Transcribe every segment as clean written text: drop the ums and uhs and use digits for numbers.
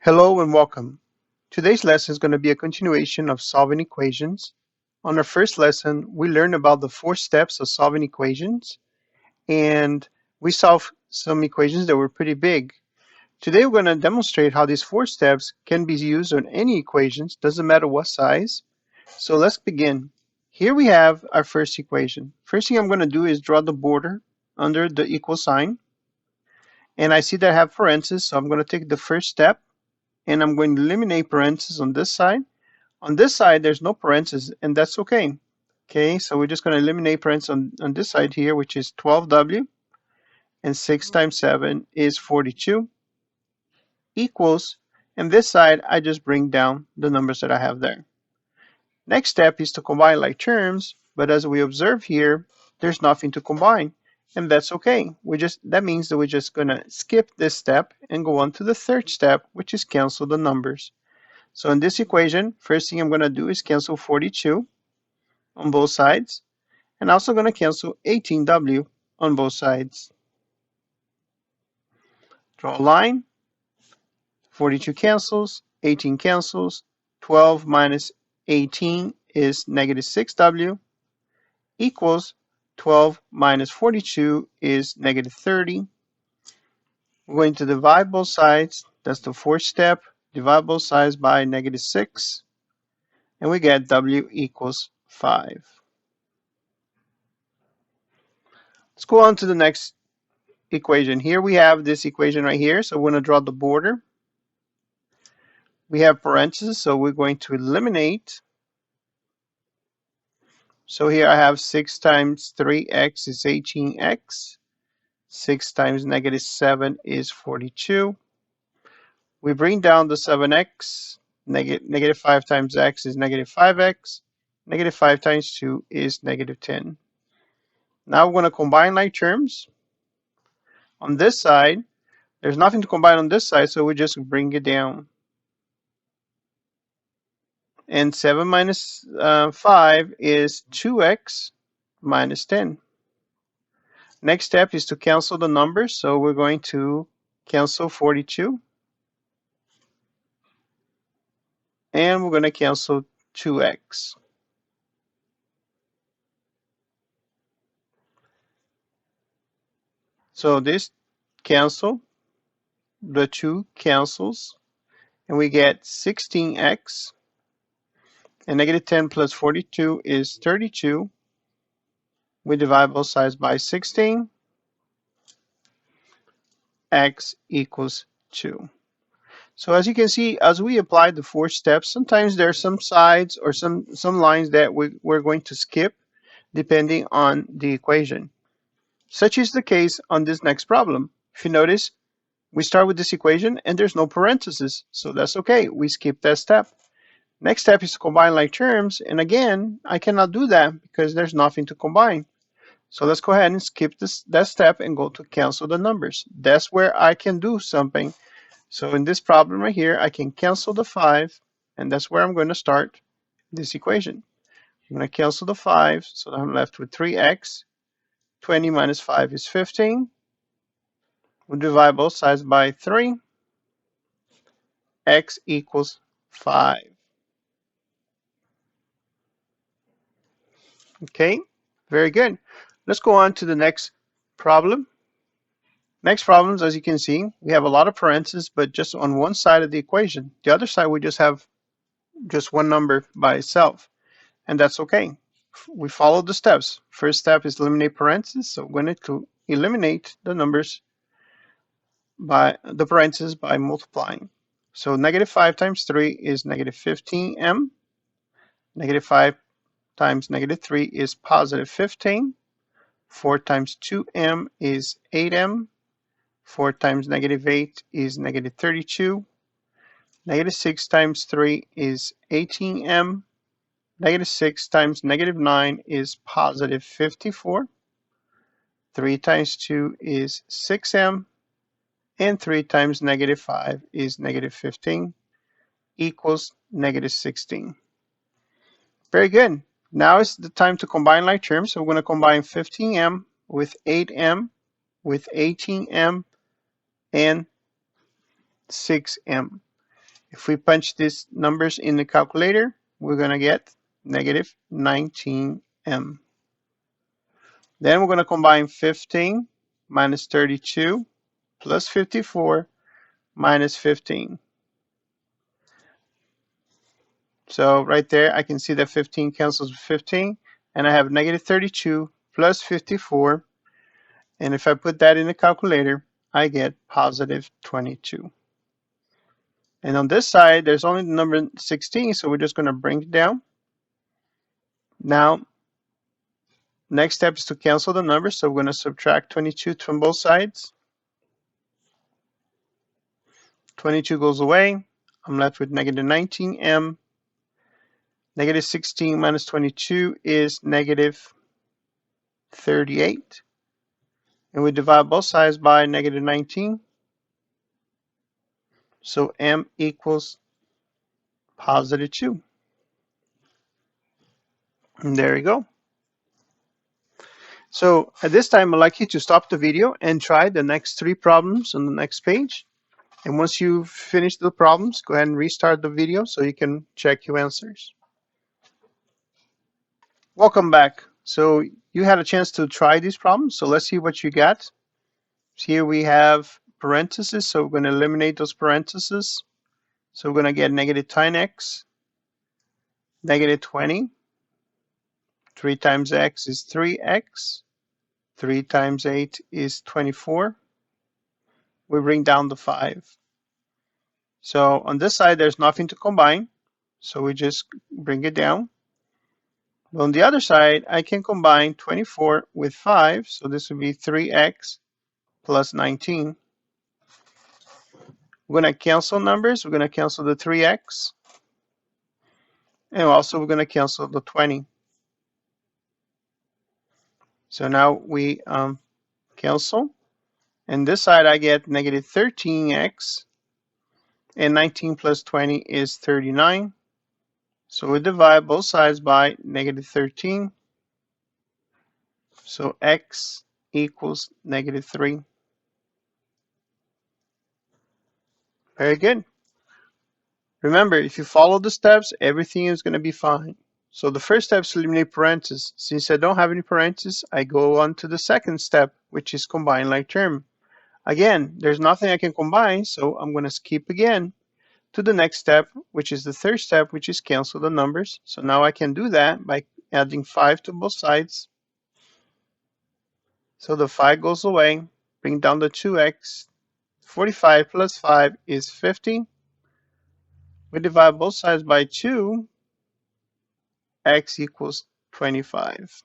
Hello and welcome. Today's lesson is going to be a continuation of solving equations. On our first lesson, we learned about the 4 steps of solving equations, and we solved some equations that were pretty big. Today, we're going to demonstrate how these 4 steps can be used on any equations, doesn't matter what size. So let's begin. Here we have our first equation. First thing I'm going to do is draw the border under the equal sign, and I see that I have parentheses, so I'm going to take the first step and I'm going to eliminate parentheses on this side. On this side, there's no parentheses, and that's okay. Okay, so we're just going to eliminate parentheses on this side here, which is 12w, and 6 times 7 is 42, equals, and this side, I just bring down the numbers that I have there. Next step is to combine like terms, but as we observe here, there's nothing to combine, and that's okay. That means that we're just going to skip this step and go on to the third step, which is cancel the numbers. So in this equation, first thing I'm going to do is cancel 42 on both sides, and also going to cancel 18w on both sides. Draw a line, 42 cancels, 18 cancels, 12 minus 18 is negative 6w, equals 12 minus 42 is negative 30. We're going to divide both sides, that's the fourth step, divide both sides by negative 6, and we get w equals 5. Let's go on to the next equation. Here we have this equation right here, so we're going to draw the border. We have parentheses, so we're going to eliminate. So here I have 6 times 3x is 18x. 6 times negative 7 is 42. We bring down the 7x. Negative 5 times x is negative 5x. Negative 5 times 2 is negative 10. Now we're going to combine like terms. On this side, there's nothing to combine on this side, so we just bring it down. And 7 minus 5 is 2x minus 10. Next step is to cancel the numbers, so we're going to cancel 42. And we're going to cancel 2x. So this cancel, the 2 cancels, and we get 16x. And negative 10 plus 42 is 32. We divide both sides by 16. X equals 2. So as you can see, as we apply the 4 steps, sometimes there are some sides or some lines that we're going to skip depending on the equation. Such is the case on this next problem. If you notice, we start with this equation and there's no parentheses, so that's okay. We skip that step. Next step is to combine like terms, and again, I cannot do that because there's nothing to combine. So let's go ahead and skip that step and go to cancel the numbers. That's where I can do something. So in this problem right here, I can cancel the 5, and that's where I'm going to start this equation. I'm going to cancel the 5, so I'm left with 3x. 20 minus 5 is 15. We'll divide both sides by 3. X equals 5. Okay, very good. Let's go on to the next problem. Next problems, as you can see, we have a lot of parentheses, but just on one side of the equation. The other side, we just have just one number by itself, and that's okay. We follow the steps. First step is eliminate parentheses, so we're going to eliminate the numbers by the parentheses by multiplying. So negative 5 times 3 is negative 15m. Negative 5 times negative 3 is positive 15. 4 times 2m is 8m. 4 times negative 8 is negative 32. Negative 6 times 3 is 18m. Negative 6 times negative 9 is positive 54. 3 times 2 is 6m. And 3 times negative 5 is negative 15, equals negative 16. Very good. Now is the time to combine like terms. So we're going to combine 15m with 8m with 18m and 6m. If we punch these numbers in the calculator, we're going to get negative 19m. Then we're going to combine 15 minus 32 plus 54 minus 15. So right there, I can see that 15 cancels with 15, and I have negative 32 plus 54. And if I put that in the calculator, I get positive 22. And on this side, there's only the number 16, so we're just going to bring it down. Now, next step is to cancel the numbers, so we're going to subtract 22 from both sides. 22 goes away. I'm left with negative 19m. Negative 16 minus 22 is negative 38. And we divide both sides by negative 19. So m equals positive 2. And there you go. So at this time, I'd like you to stop the video and try the next 3 problems on the next page. And once you've finished the problems, go ahead and restart the video so you can check your answers. Welcome back. So you had a chance to try these problems. So let's see what you got. Here we have parentheses, so we're going to eliminate those parentheses. So we're going to get negative 10x, negative 20. 3 times x is 3x. 3 times 8 is 24. We bring down the 5. So on this side, there's nothing to combine. So we just bring it down. But on the other side, I can combine 24 with 5. So this would be 3x plus 19. We're going to cancel numbers. We're going to cancel the 3x. And also we're going to cancel the 20. So now we cancel. And this side I get negative 13x. And 19 plus 20 is 39. So we divide both sides by negative 13. So x equals negative 3. Very good. Remember, if you follow the steps, everything is going to be fine. So the first step is to eliminate parentheses. Since I don't have any parentheses, I go on to the second step, which is combine like term. Again, there's nothing I can combine, so I'm going to skip again to the next step, which is the third step, which is cancel the numbers. So now I can do that by adding 5 to both sides. So the 5 goes away, bring down the 2x. 45 plus 5 is 50. We divide both sides by 2. X equals 25.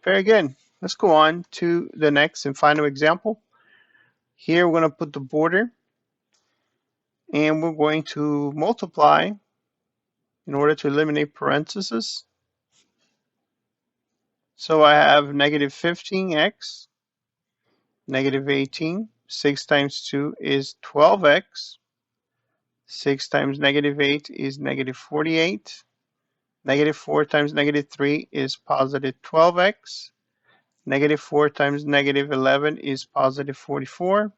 Very good. Let's go on to the next and final example. Here we're going to put the border, and we're going to multiply in order to eliminate parentheses. So I have negative 15x, negative 18. 6 times 2 is 12x. 6 times negative 8 is negative 48. Negative 4 times negative 3 is positive 12x. Negative 4 times negative 11 is positive 44.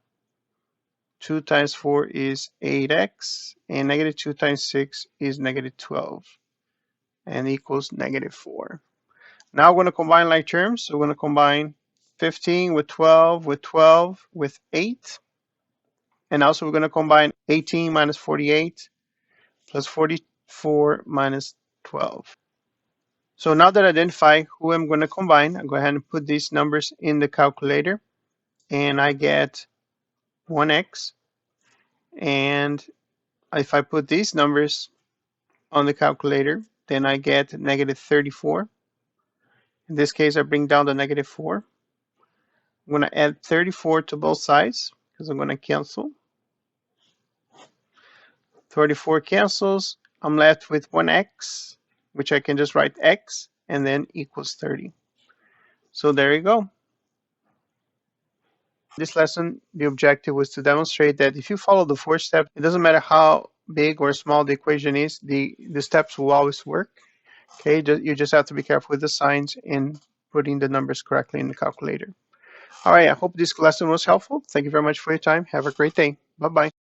2 times 4 is 8x. And negative 2 times 6 is negative 12. And equals negative 4. Now we're going to combine like terms. So we're going to combine 15 with 12 with 12 with 8. And also we're going to combine 18 minus 48 plus 44 minus 12. So now that I identify who I'm going to combine, I'll go ahead and put these numbers in the calculator. And I get 1x. And if I put these numbers on the calculator, then I get negative 34. In this case, I bring down the negative 4. I'm going to add 34 to both sides because I'm going to cancel. 34 cancels. I'm left with 1x, which I can just write x, and then equals 30. So there you go. This lesson, the objective was to demonstrate that if you follow the 4 steps, it doesn't matter how big or small the equation is, the steps will always work. Okay, you just have to be careful with the signs and putting the numbers correctly in the calculator. All right, I hope this lesson was helpful. Thank you very much for your time. Have a great day. Bye-bye.